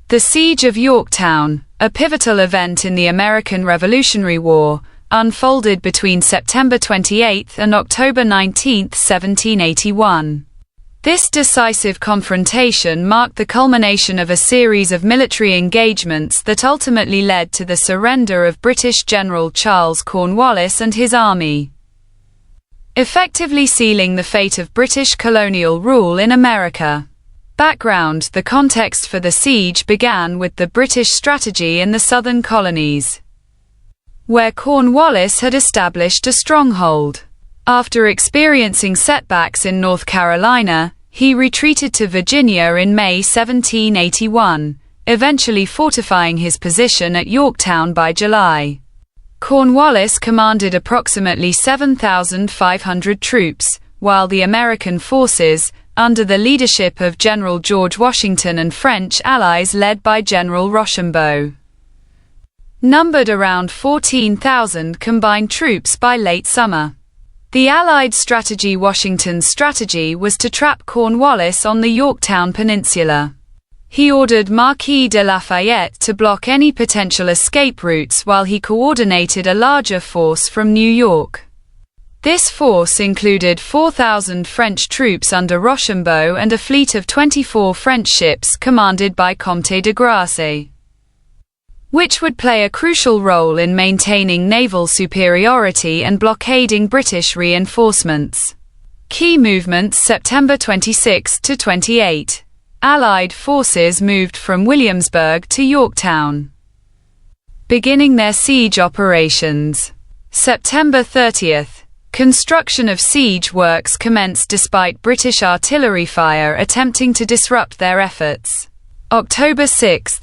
The Siege of Yorktown, a pivotal event in the American Revolutionary War, unfolded between September 28 and October 19, 1781. This decisive confrontation marked the culmination of a series of military engagements that ultimately led to the surrender of British General Charles Cornwallis and his army, effectively sealing the fate of British colonial rule in America. Background: the context for the siege began with the British strategy in the southern colonies, where Cornwallis had established a stronghold. After experiencing setbacks in North Carolina, he retreated to Virginia in May 1781, eventually fortifying his position at Yorktown by July. Cornwallis commanded approximately 7,500 troops, while the American forces, under the leadership of General George Washington and French allies led by General Rochambeau, numbered around 14,000 combined troops by late summer. The Allied strategy Washington's strategy was to trap Cornwallis on the Yorktown Peninsula. He ordered Marquis de Lafayette to block any potential escape routes while he coordinated a larger force from New York. This force included 4,000 French troops under Rochambeau and a fleet of 24 French ships commanded by Comte de Grasse, which would play a crucial role in maintaining naval superiority and blockading British reinforcements. Key movements: September 26 to 28. Allied forces moved from Williamsburg to Yorktown, beginning their siege operations. September 30th. Construction of siege works commenced despite British artillery fire attempting to disrupt their efforts. October 6th.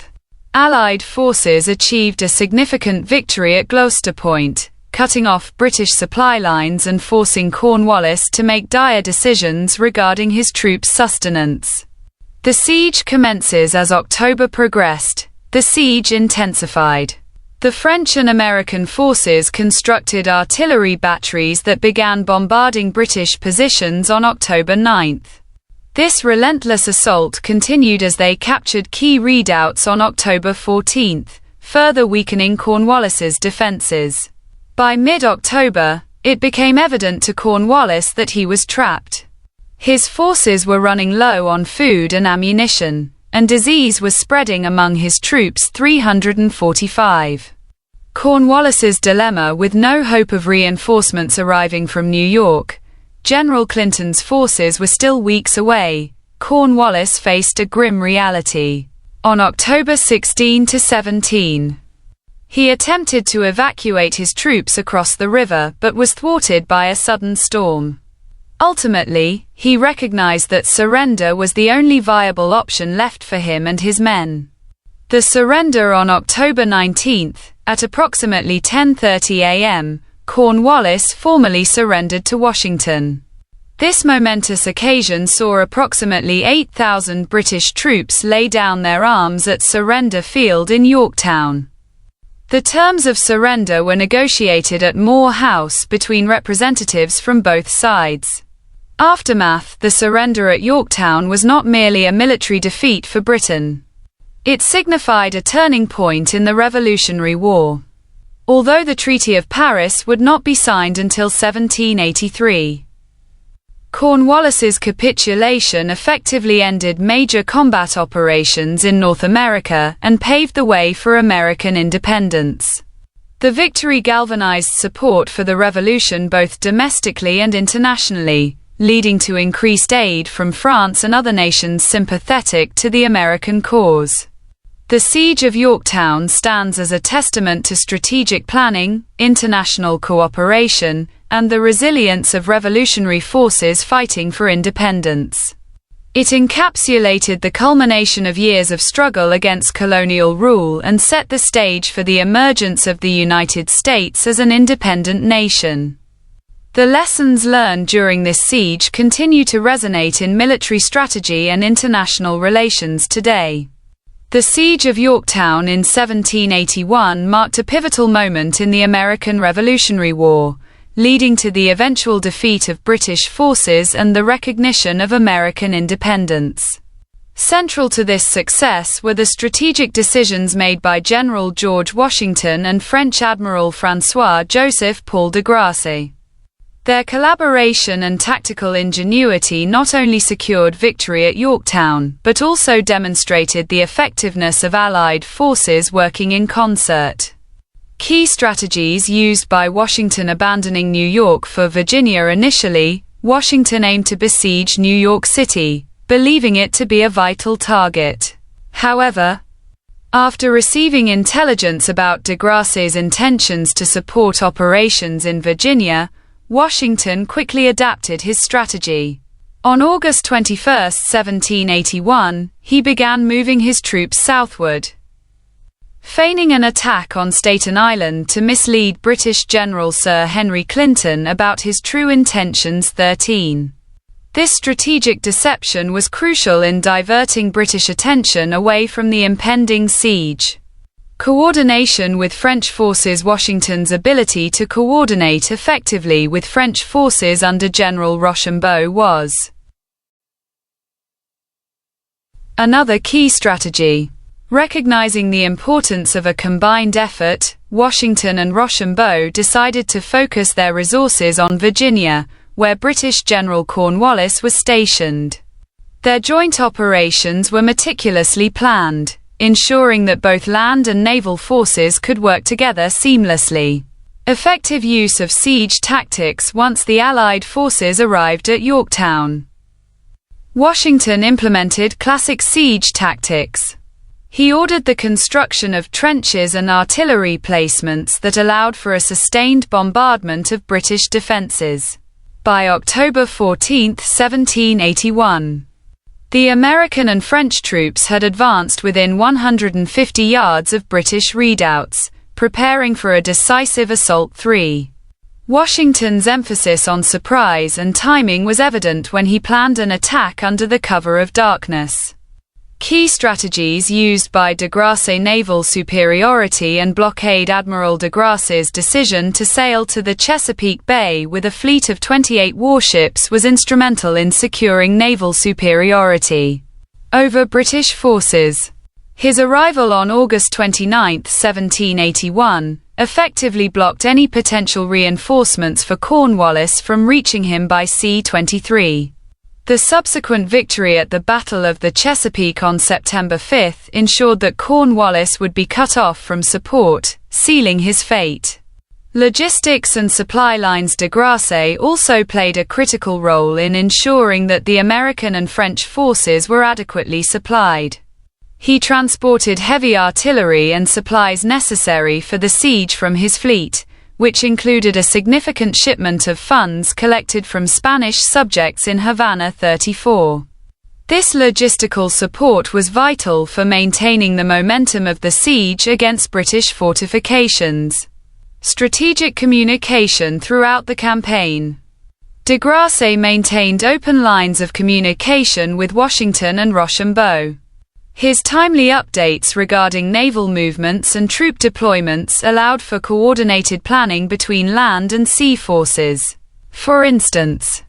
Allied forces achieved a significant victory at Gloucester Point, cutting off British supply lines and forcing Cornwallis to make dire decisions regarding his troops' sustenance. The siege commences. As October progressed, the siege intensified. The French and American forces constructed artillery batteries that began bombarding British positions on October 9. This relentless assault continued as they captured key redoubts on October 14, further weakening Cornwallis's defenses. By mid-October, it became evident to Cornwallis that he was trapped. His forces were running low on food and ammunition, and disease was spreading among his troops. 345. Cornwallis's dilemma: with no hope of reinforcements arriving from New York, General Clinton's forces were still weeks away. Cornwallis faced a grim reality. On October 16 to 17, he attempted to evacuate his troops across the river but was thwarted by a sudden storm. Ultimately, he recognized that surrender was the only viable option left for him and his men. The surrender on October 19, at approximately 10:30 a.m., Cornwallis formally surrendered to Washington. This momentous occasion saw approximately 8,000 British troops lay down their arms at Surrender Field in Yorktown. The terms of surrender were negotiated at Moore House between representatives from both sides. Aftermath: the surrender at Yorktown was not merely a military defeat for Britain. It signified a turning point in the Revolutionary War. Although the Treaty of Paris would not be signed until 1783, Cornwallis's capitulation effectively ended major combat operations in North America and paved the way for American independence. The victory galvanized support for the revolution both domestically and internationally, leading to increased aid from France and other nations sympathetic to the American cause. The Siege of Yorktown stands as a testament to strategic planning, international cooperation, and the resilience of revolutionary forces fighting for independence. It encapsulated the culmination of years of struggle against colonial rule and set the stage for the emergence of the United States as an independent nation. The lessons learned during this siege continue to resonate in military strategy and international relations today. The Siege of Yorktown in 1781 marked a pivotal moment in the American Revolutionary War, leading to the eventual defeat of British forces and the recognition of American independence. Central to this success were the strategic decisions made by General George Washington and French Admiral François-Joseph Paul de Grasse. Their collaboration and tactical ingenuity not only secured victory at Yorktown, but also demonstrated the effectiveness of Allied forces working in concert. Key strategies used by Washington: abandoning New York for Virginia. Initially, Washington aimed to besiege New York City, believing it to be a vital target. However, after receiving intelligence about de Grasse's intentions to support operations in Virginia, Washington quickly adapted his strategy. On August 21, 1781, he began moving his troops southward, feigning an attack on Staten Island to mislead British General Sir Henry Clinton about his true intentions. 13. This strategic deception was crucial in diverting British attention away from the impending siege. Coordination with French forces: Washington's ability to coordinate effectively with French forces under General Rochambeau was another key strategy. Recognizing the importance of a combined effort, Washington and Rochambeau decided to focus their resources on Virginia, where British General Cornwallis was stationed. Their joint operations were meticulously planned, ensuring that both land and naval forces could work together seamlessly. Effective use of siege tactics: once the Allied forces arrived at Yorktown, Washington implemented classic siege tactics. He ordered the construction of trenches and artillery placements that allowed for a sustained bombardment of British defenses. By October 14, 1781, the American and French troops had advanced within 150 yards of British redoubts, preparing for a decisive assault. 3. Washington's emphasis on surprise and timing was evident when he planned an attack under the cover of darkness. Key strategies used by de Grasse: naval superiority and blockade. Admiral de Grasse's decision to sail to the Chesapeake Bay with a fleet of 28 warships was instrumental in securing naval superiority over British forces. His arrival on August 29, 1781, effectively blocked any potential reinforcements for Cornwallis from reaching him by sea. 23. The subsequent victory at the Battle of the Chesapeake on September 5 ensured that Cornwallis would be cut off from support, sealing his fate. Logistics and supply lines: de Grasse also played a critical role in ensuring that the American and French forces were adequately supplied. He transported heavy artillery and supplies necessary for the siege from his fleet, which included a significant shipment of funds collected from Spanish subjects in Havana. 34. This logistical support was vital for maintaining the momentum of the siege against British fortifications. Strategic communication throughout the campaign: de Grasse maintained open lines of communication with Washington and Rochambeau. His timely updates regarding naval movements and troop deployments allowed for coordinated planning between land and sea forces. For instance,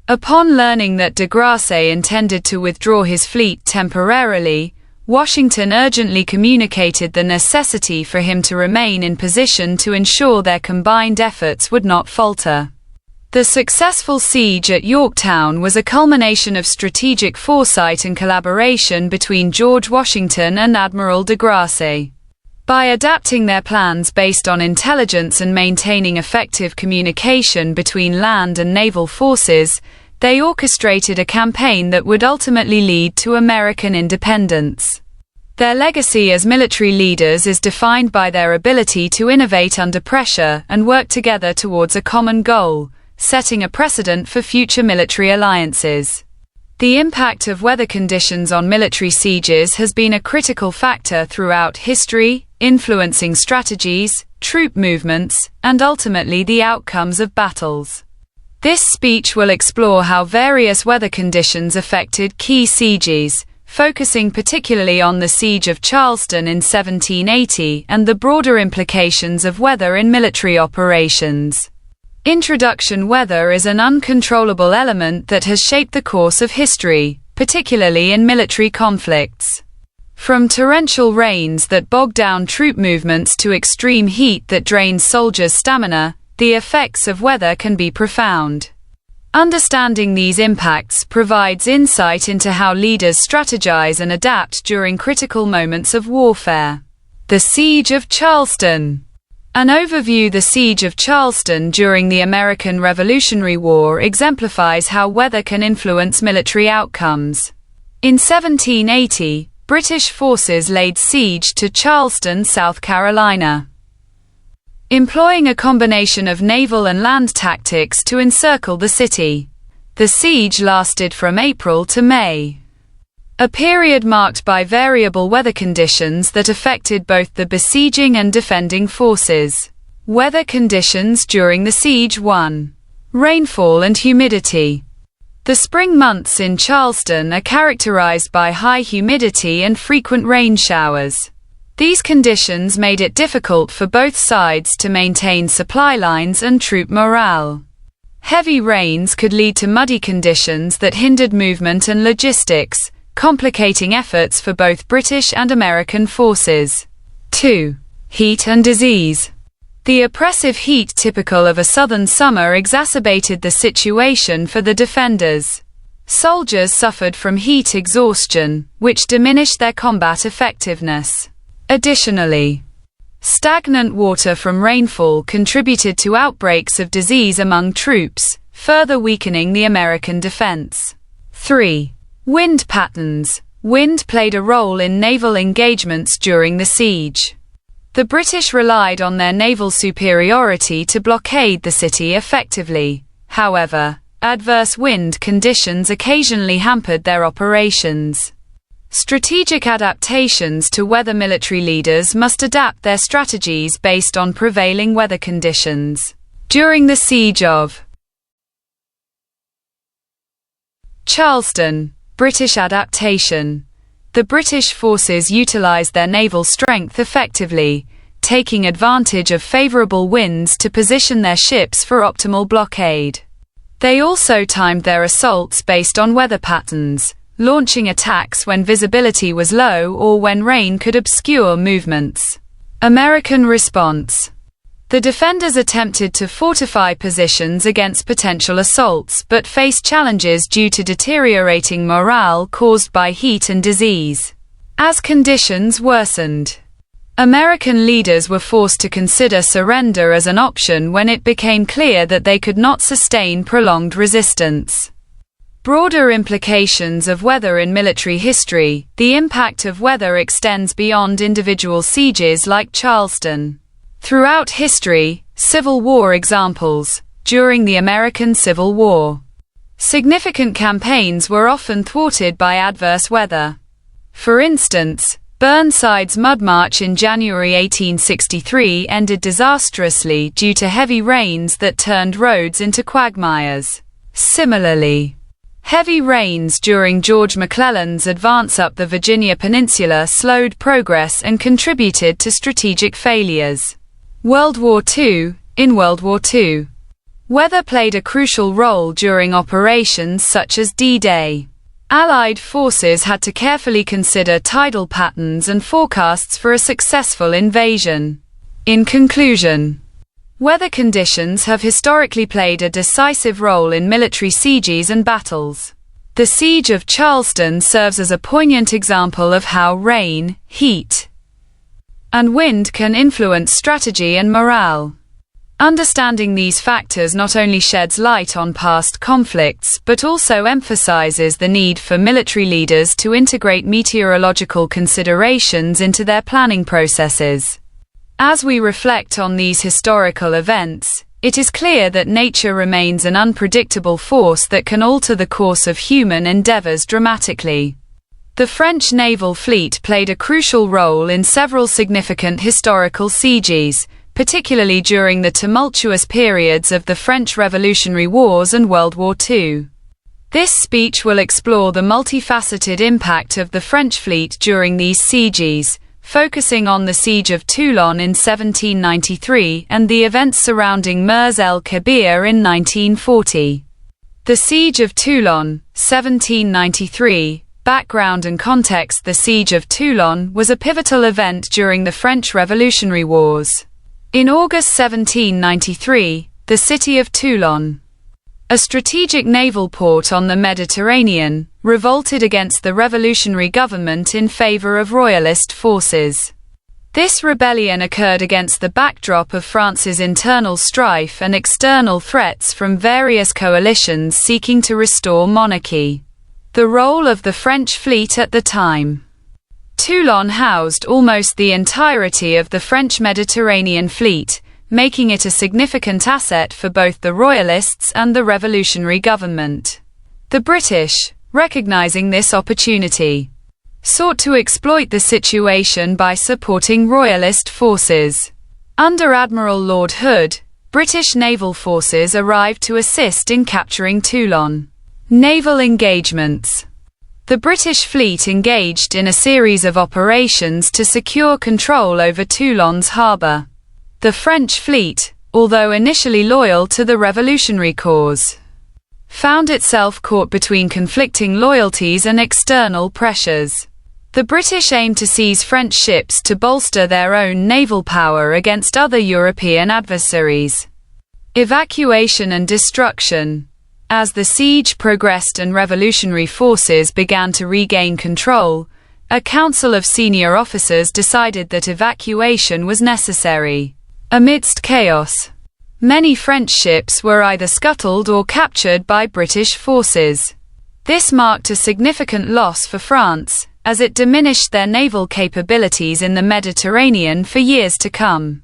upon learning that de Grasse intended to withdraw his fleet temporarily, Washington urgently communicated the necessity for him to remain in position to ensure their combined efforts would not falter. The successful siege at Yorktown was a culmination of strategic foresight and collaboration between George Washington and Admiral de Grasse. By adapting their plans based on intelligence and maintaining effective communication between land and naval forces, they orchestrated a campaign that would ultimately lead to American independence. Their legacy as military leaders is defined by their ability to innovate under pressure and work together towards a common goal, setting a precedent for future military alliances. The impact of weather conditions on military sieges has been a critical factor throughout history, influencing strategies, troop movements, and ultimately the outcomes of battles. This speech will explore how various weather conditions affected key sieges, focusing particularly on the Siege of Charleston in 1780 and the broader implications of weather in military operations. Introduction: weather is an uncontrollable element that has shaped the course of history, particularly in military conflicts. From torrential rains that bog down troop movements to extreme heat that drains soldiers' stamina, the effects of weather can be profound. Understanding these impacts provides insight into how leaders strategize and adapt during critical moments of warfare. The Siege of Charleston. An overview. The Siege of Charleston during the American Revolutionary War exemplifies how weather can influence military outcomes. In 1780, British forces laid siege to Charleston, South Carolina, employing a combination of naval and land tactics to encircle the city. The siege lasted from April to May, a period marked by variable weather conditions that affected both the besieging and defending forces. Weather conditions during the siege. 1. Rainfall and humidity. The spring months in Charleston are characterized by high humidity and frequent rain showers. These conditions made it difficult for both sides to maintain supply lines and troop morale. Heavy rains could lead to muddy conditions that hindered movement and logistics, complicating efforts for both British and American forces. 2. Heat and disease. The oppressive heat typical of a southern summer exacerbated the situation for the defenders. Soldiers suffered from heat exhaustion, which diminished their combat effectiveness. Additionally, stagnant water from rainfall contributed to outbreaks of disease among troops, further weakening the American defense. 3. Wind patterns. Wind played a role in naval engagements during the siege. The British relied on their naval superiority to blockade the city effectively. However, adverse wind conditions occasionally hampered their operations. Strategic adaptations to weather. Military leaders must adapt their strategies based on prevailing weather conditions. During the Siege of Charleston, British adaptation. The British forces utilized their naval strength effectively, taking advantage of favorable winds to position their ships for optimal blockade. They also timed their assaults based on weather patterns, launching attacks when visibility was low or when rain could obscure movements. American response. The defenders attempted to fortify positions against potential assaults but faced challenges due to deteriorating morale caused by heat and disease. As conditions worsened, American leaders were forced to consider surrender as an option when it became clear that they could not sustain prolonged resistance. Broader implications of weather in military history. The impact of weather extends beyond individual sieges like Charleston. Throughout history, Civil War examples. During the American Civil War, significant campaigns were often thwarted by adverse weather. For instance, Burnside's Mud March in January 1863 ended disastrously due to heavy rains that turned roads into quagmires. Similarly, heavy rains during George McClellan's advance up the Virginia Peninsula slowed progress and contributed to strategic failures. World War II. In World War II, weather played a crucial role during operations such as D-Day. Allied forces had to carefully consider tidal patterns and forecasts for a successful invasion. In conclusion, weather conditions have historically played a decisive role in military sieges and battles. The Siege of Charleston serves as a poignant example of how rain, heat, and wind can influence strategy and morale. Understanding these factors not only sheds light on past conflicts but also emphasizes the need for military leaders to integrate meteorological considerations into their planning processes. As we reflect on these historical events, it is clear that nature remains an unpredictable force that can alter the course of human endeavors dramatically. The French naval fleet played a crucial role in several significant historical sieges, particularly during the tumultuous periods of the French Revolutionary Wars and World War II. This speech will explore the multifaceted impact of the French fleet during these sieges, focusing on the Siege of Toulon in 1793 and the events surrounding Mers el-Kebir in 1940. The Siege of Toulon, 1793. Background and context. The Siege of Toulon was a pivotal event during the French Revolutionary Wars. In August 1793, the city of Toulon, a strategic naval port on the Mediterranean, revolted against the revolutionary government in favor of royalist forces. This rebellion occurred against the backdrop of France's internal strife and external threats from various coalitions seeking to restore monarchy. The role of the French fleet at the time. Toulon housed almost the entirety of the French Mediterranean fleet, making it a significant asset for both the royalists and the revolutionary government. The British, recognizing this opportunity, sought to exploit the situation by supporting royalist forces. Under Admiral Lord Hood, British naval forces arrived to assist in capturing Toulon. Naval engagements. The British fleet engaged in a series of operations to secure control over Toulon's harbour. The French fleet, although initially loyal to the revolutionary cause, found itself caught between conflicting loyalties and external pressures. The British aimed to seize French ships to bolster their own naval power against other European adversaries. Evacuation and destruction. As the siege progressed and revolutionary forces began to regain control, a council of senior officers decided that evacuation was necessary. Amidst chaos, many French ships were either scuttled or captured by British forces. This marked a significant loss for France, as it diminished their naval capabilities in the Mediterranean for years to come.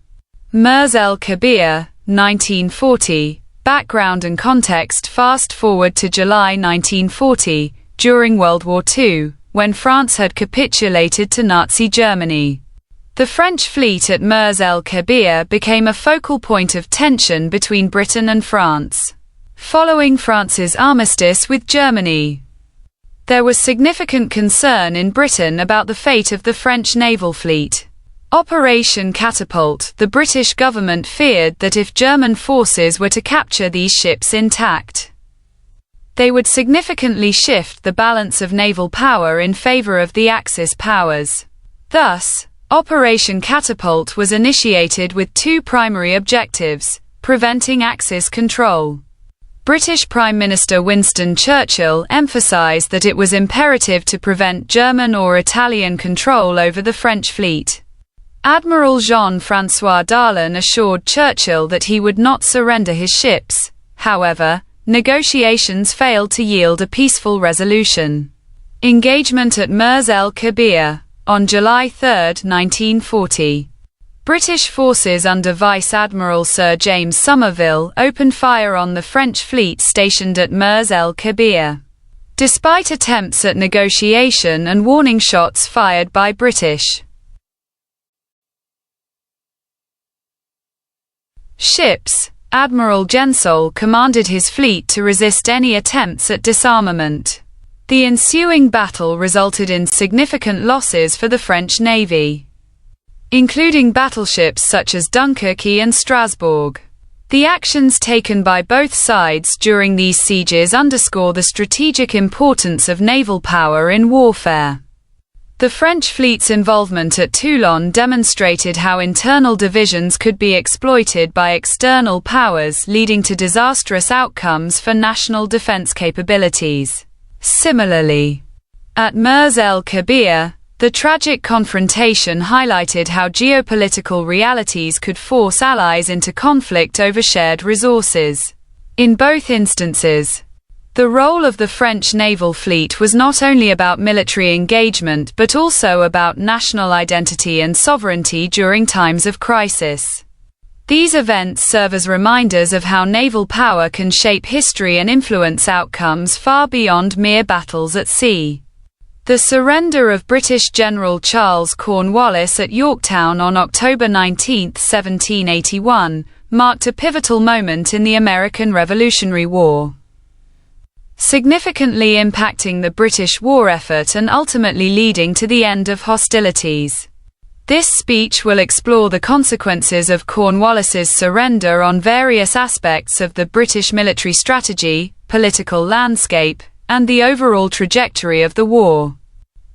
Mers el-Kabir, 1940. Background and context. Fast forward to July 1940, during World War II, when France had capitulated to Nazi Germany. The French fleet at Mers el-Kabir became a focal point of tension between Britain and France. Following France's armistice with Germany, there was significant concern in Britain about the fate of the French naval fleet. Operation Catapult. The British government feared that if German forces were to capture these ships intact, they would significantly shift the balance of naval power in favor of the Axis powers. Thus, Operation Catapult was initiated with two primary objectives: preventing Axis control. British Prime Minister Winston Churchill emphasized that it was imperative to prevent German or Italian control over the French fleet. Admiral Jean-François Darlan assured Churchill that he would not surrender his ships. However, negotiations failed to yield a peaceful resolution. Engagement at Mers el-Kabir. On July 3, 1940, British forces under Vice Admiral Sir James Somerville opened fire on the French fleet stationed at Mers el-Kabir. Despite attempts at negotiation and warning shots fired by British ships, Admiral Gensol commanded his fleet to resist any attempts at disarmament. The ensuing battle resulted in significant losses for the French Navy, including battleships such as Dunkirk and Strasbourg. The actions taken by both sides during these sieges underscore the strategic importance of naval power in warfare. The French fleet's involvement at Toulon demonstrated how internal divisions could be exploited by external powers, leading to disastrous outcomes for national defense capabilities. Similarly, at Mers el-Kabir, the tragic confrontation highlighted how geopolitical realities could force allies into conflict over shared resources. In both instances, the role of the French naval fleet was not only about military engagement but also about national identity and sovereignty during times of crisis. These events serve as reminders of how naval power can shape history and influence outcomes far beyond mere battles at sea. The surrender of British General Charles Cornwallis at Yorktown on October 19, 1781, marked a pivotal moment in the American Revolutionary War, significantly impacting the British war effort and ultimately leading to the end of hostilities. This speech will explore the consequences of Cornwallis's surrender on various aspects of the British military strategy, political landscape, and the overall trajectory of the war.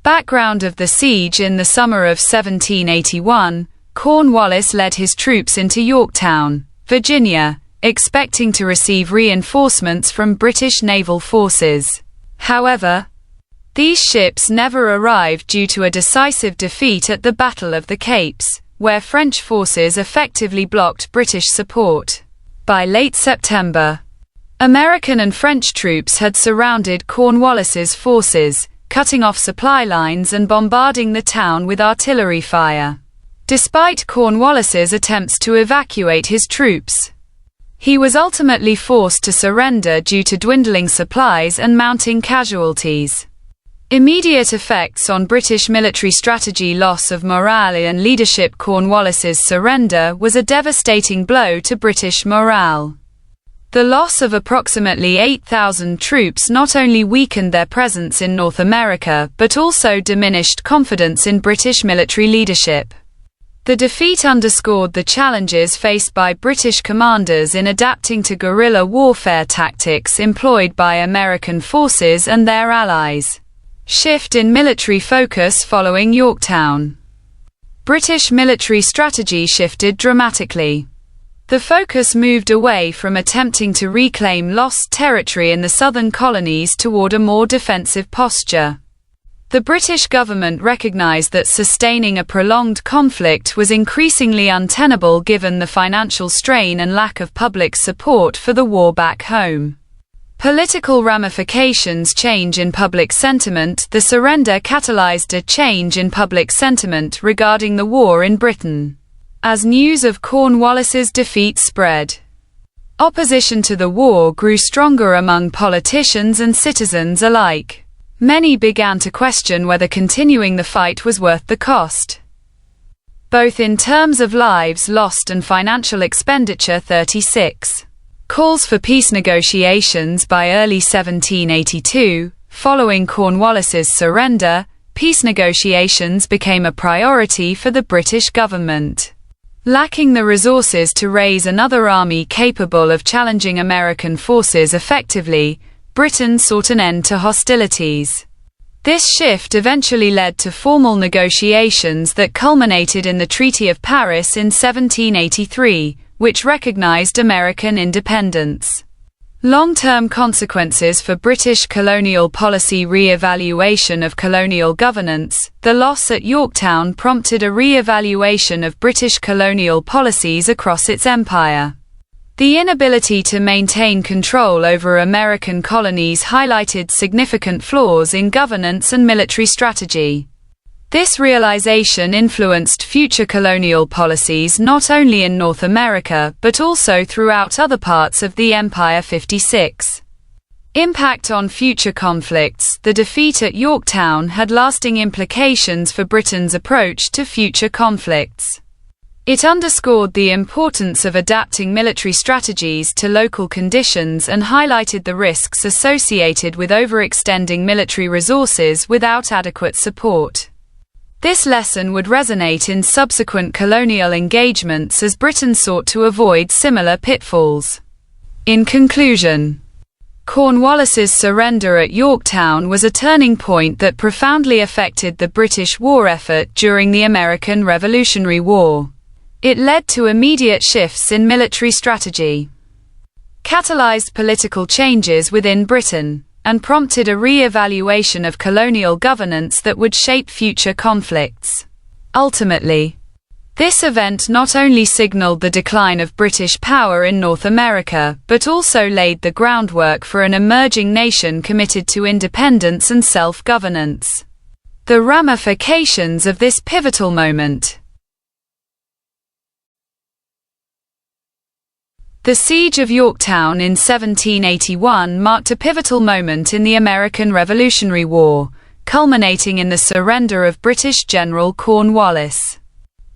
Background of the siege: in the summer of 1781, Cornwallis led his troops into Yorktown, Virginia, expecting to receive reinforcements from British naval forces. However, these ships never arrived due to a decisive defeat at the Battle of the Capes, where French forces effectively blocked British support. By late September, American and French troops had surrounded Cornwallis's forces, cutting off supply lines and bombarding the town with artillery fire. Despite Cornwallis's attempts to evacuate his troops, he was ultimately forced to surrender due to dwindling supplies and mounting casualties. Immediate effects on British military strategy: loss of morale and leadership. Cornwallis's surrender was a devastating blow to British morale. The loss of approximately 8,000 troops not only weakened their presence in North America but also diminished confidence in British military leadership. The defeat underscored the challenges faced by British commanders in adapting to guerrilla warfare tactics employed by American forces and their allies. Shift in military focus following Yorktown. British military strategy shifted dramatically. The focus moved away from attempting to reclaim lost territory in the southern colonies toward a more defensive posture. The British government recognized that sustaining a prolonged conflict was increasingly untenable given the financial strain and lack of public support for the war back home. Political ramifications: change in public sentiment. The surrender catalyzed a change in public sentiment regarding the war in Britain. As news of Cornwallis's defeat spread, opposition to the war grew stronger among politicians and citizens alike. Many began to question whether continuing the fight was worth the cost, both in terms of lives lost and financial expenditure. 36. Calls for peace negotiations. By early 1782, following Cornwallis's surrender, peace negotiations became a priority for the British government. Lacking the resources to raise another army capable of challenging American forces effectively, Britain sought an end to hostilities. This shift eventually led to formal negotiations that culminated in the Treaty of Paris in 1783, which recognized American independence. Long-term consequences for British colonial policy: re-evaluation of colonial governance. The loss at Yorktown prompted a re-evaluation of British colonial policies across its empire. The inability to maintain control over American colonies highlighted significant flaws in governance and military strategy. This realization influenced future colonial policies not only in North America but also throughout other parts of the empire. 56. Impact on future conflicts. The defeat at Yorktown had lasting implications for Britain's approach to future conflicts. It underscored the importance of adapting military strategies to local conditions and highlighted the risks associated with overextending military resources without adequate support. This lesson would resonate in subsequent colonial engagements as Britain sought to avoid similar pitfalls. In conclusion, Cornwallis's surrender at Yorktown was a turning point that profoundly affected the British war effort during the American Revolutionary War. It led to immediate shifts in military strategy, catalyzed political changes within Britain, and prompted a re-evaluation of colonial governance that would shape future conflicts. Ultimately, this event not only signaled the decline of British power in North America, but also laid the groundwork for an emerging nation committed to independence and self-governance. The ramifications of this pivotal moment. The Siege of Yorktown in 1781 marked a pivotal moment in the American Revolutionary War, culminating in the surrender of British General Cornwallis.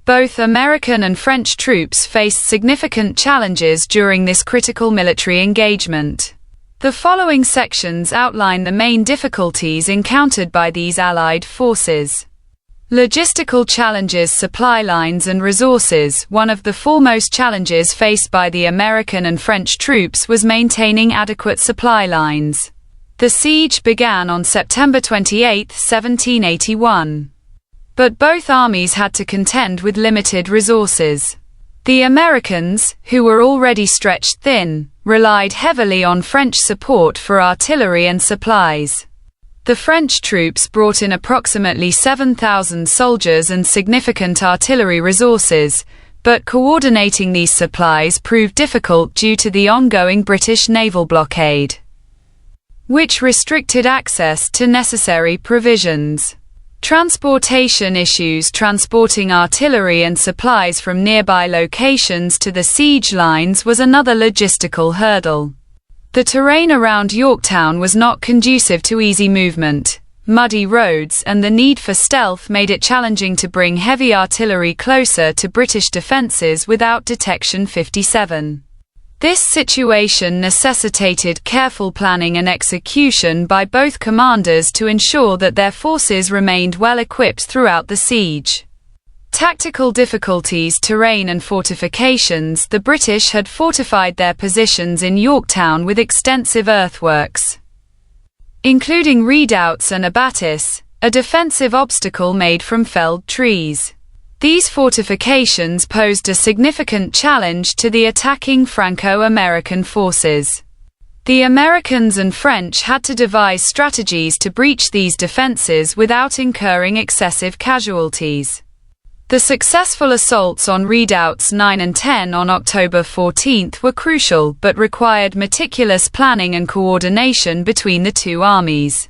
Both American and French troops faced significant challenges during this critical military engagement. The following sections outline the main difficulties encountered by these Allied forces. Logistical challenges. Supply lines and resources. One of the foremost challenges faced by the American and French troops was maintaining adequate supply lines. The siege began on September 28, 1781. But both armies had to contend with limited resources. The Americans, who were already stretched thin, relied heavily on French support for artillery and supplies. The French troops brought in approximately 7,000 soldiers and significant artillery resources, but coordinating these supplies proved difficult due to the ongoing British naval blockade, which restricted access to necessary provisions. Transportation issues. Transporting artillery and supplies from nearby locations to the siege lines was another logistical hurdle. The terrain around Yorktown was not conducive to easy movement. Muddy roads and the need for stealth made it challenging to bring heavy artillery closer to British defences without detection. 57. This situation necessitated careful planning and execution by both commanders to ensure that their forces remained well equipped throughout the siege. Tactical difficulties. Terrain and fortifications. The British had fortified their positions in Yorktown with extensive earthworks, including redoubts and abattis, a defensive obstacle made from felled trees. These fortifications posed a significant challenge to the attacking Franco-American forces. The Americans and French had to devise strategies to breach these defenses without incurring excessive casualties. The successful assaults on redoubts 9 and 10 on October 14 were crucial but required meticulous planning and coordination between the two armies.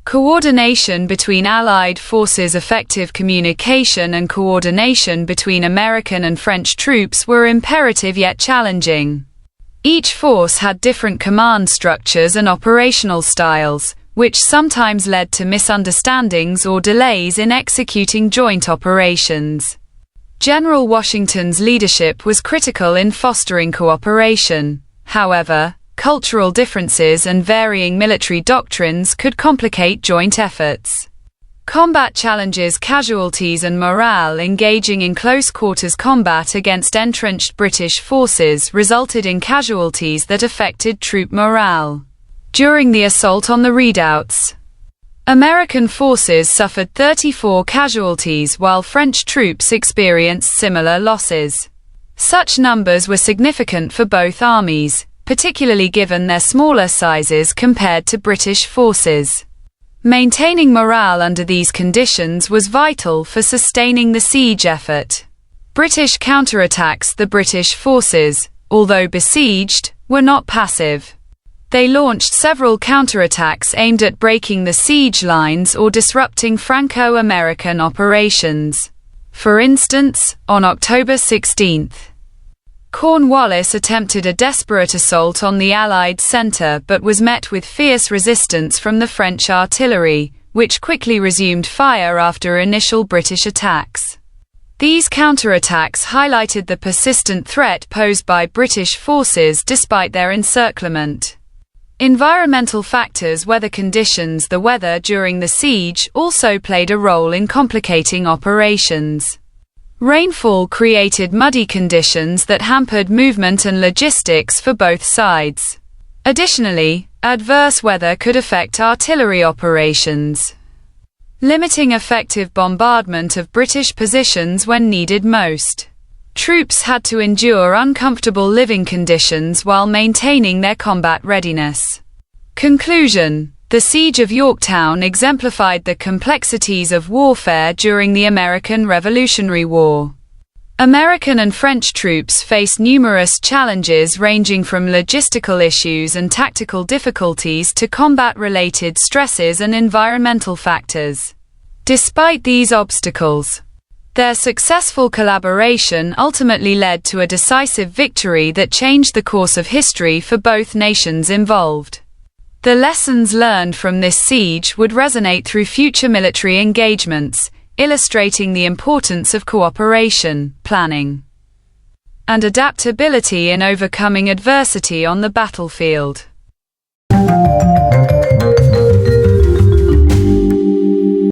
Coordination between Allied forces. Effective communication and coordination between American and French troops were imperative yet challenging. Each force had different command structures and operational styles, which sometimes led to misunderstandings or delays in executing joint operations. General Washington's leadership was critical in fostering cooperation. However, cultural differences and varying military doctrines could complicate joint efforts. Combat challenges. Casualties and morale. Engaging in close-quarters combat against entrenched British forces resulted in casualties that affected troop morale. During the assault on the redoubts, American forces suffered 34 casualties while French troops experienced similar losses. Such numbers were significant for both armies, particularly given their smaller sizes compared to British forces. Maintaining morale under these conditions was vital for sustaining the siege effort. British counterattacks. The British forces, although besieged, were not passive. They launched several counterattacks aimed at breaking the siege lines or disrupting Franco-American operations. For instance, on October 16, Cornwallis attempted a desperate assault on the Allied centre but was met with fierce resistance from the French artillery, which quickly resumed fire after initial British attacks. These counterattacks highlighted the persistent threat posed by British forces despite their encirclement. Environmental factors. Weather conditions. The weather during the siege also played a role in complicating operations. Rainfall created muddy conditions that hampered movement and logistics for both sides. Additionally, adverse weather could affect artillery operations, limiting effective bombardment of British positions when needed most. Troops had to endure uncomfortable living conditions while maintaining their combat readiness. Conclusion: the Siege of Yorktown exemplified the complexities of warfare during the American Revolutionary War. American and French troops faced numerous challenges ranging from logistical issues and tactical difficulties to combat-related stresses and environmental factors. Despite these obstacles, their successful collaboration ultimately led to a decisive victory that changed the course of history for both nations involved. The lessons learned from this siege would resonate through future military engagements, illustrating the importance of cooperation, planning, and adaptability in overcoming adversity on the battlefield.